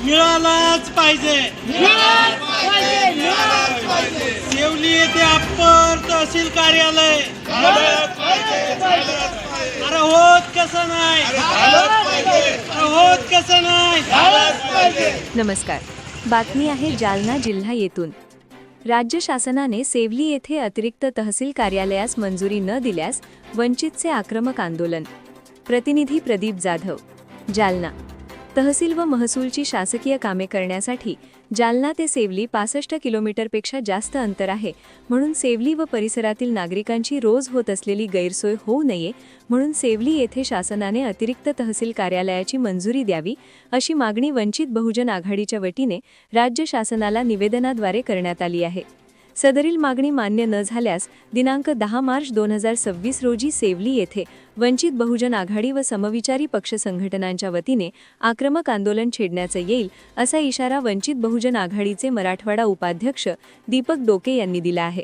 मिळालाच पाहिजे। सेवली येथे अप्पर तहसील कार्यालय अरे होत कसं नाही, होत कसं नाही। नमस्कार, बातमी आहे जालना जिल्हा येथून। राज्य शासनाने सेवली येथे अतिरिक्त तहसील कार्यालयास मंजुरी न दिल्यास वंचितचे आक्रमक आंदोलन। प्रतिनिधी प्रदीप जाधव, जालना। तहसील व महसूलची शासकीय कामे करण्यासाठी जालना ते सेवली 65 किलोमीटरपेक्षा जास्त अंतर आहे, म्हणून सेवली व परिसरातील नागरिकांची रोज होत असलेली गैरसोय होऊ नये म्हणून सेवली येथे शासनाने अतिरिक्त तहसील कार्यालयाची मंजुरी द्यावी अशी मागणी वंचित बहुजन आघाडीच्या वतीने राज्य शासनाला निवेदनाद्वारे करण्यात आली आहे। सदरील मागणी मान्य न झाल्यास दिनांक 10 मार्च 2026 रोजी सेवली येथे वंचित बहुजन आघाडी व समविचारी पक्ष संघटनांच्या वतीने आक्रमक आंदोलन छेडण्याचे येईल असा इशारा वंचित बहुजन आघाडीचे मराठवाडा उपाध्यक्ष दीपक डोके यांनी दिला आहे।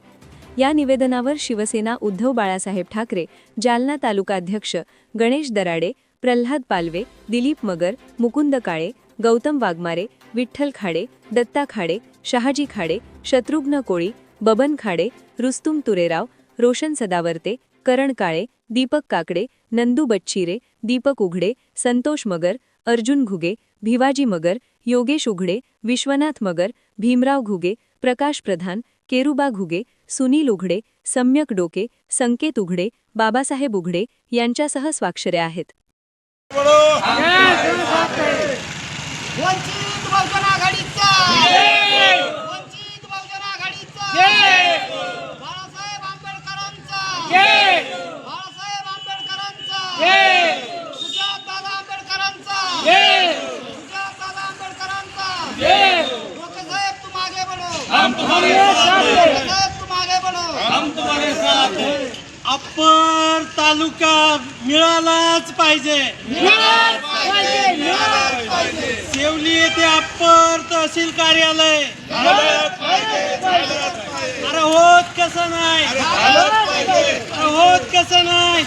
या निवेदनावर शिवसेना उद्धव बाळासाहेब ठाकरे, जालना तालुकाध्यक्ष गणेश दराडे, प्रल्हाद पालवे, दिलीप मगर, मुकुंद काळे, गौतम वाघमारे, विठ्ठल खाडे, दत्ता खाडे, शहाजी खाडे, शत्रुघ्न कोळी, बबन खाडे, रुस्तुम तुरेराव, रोशन सदावर्ते, करण काळे, दीपक काकडे, नंदू बच्चीरे, दीपक उघडे, संतोष मगर, अर्जुन घुगे, भिवाजी मगर, योगेश उघडे, विश्वनाथ मगर, भीमराव घुगे, प्रकाश प्रधान, केरुबा घुगे, सुनील उघडे, सम्यक डोके, संकेत उघडे, बाबासाहेब उघडे यांच्यासह स्वाक्षऱ्या आहेत। वंचित बहुजन आघाडीचा वंचित बहुजन आघाडीचा बाळासाहेब आंबेडकरांचा बाळासाहेब आंबेडकरांचा सुजातदादा आंबेडकरांचा सुजातदादा आंबेडकरांचा डोके साहेब तुम आगे बढ़ो, हम तुम्हारे साथ हैं। डोके साहेब तुम आगे बढ़ो, हम तुम्हारे साथ हैं। अप्पर तालुका मिळालाच पाहिजे। सेवली येथे अप्पर तहसील कार्यालय अरे होत कसं नाही, होत कसं नाही।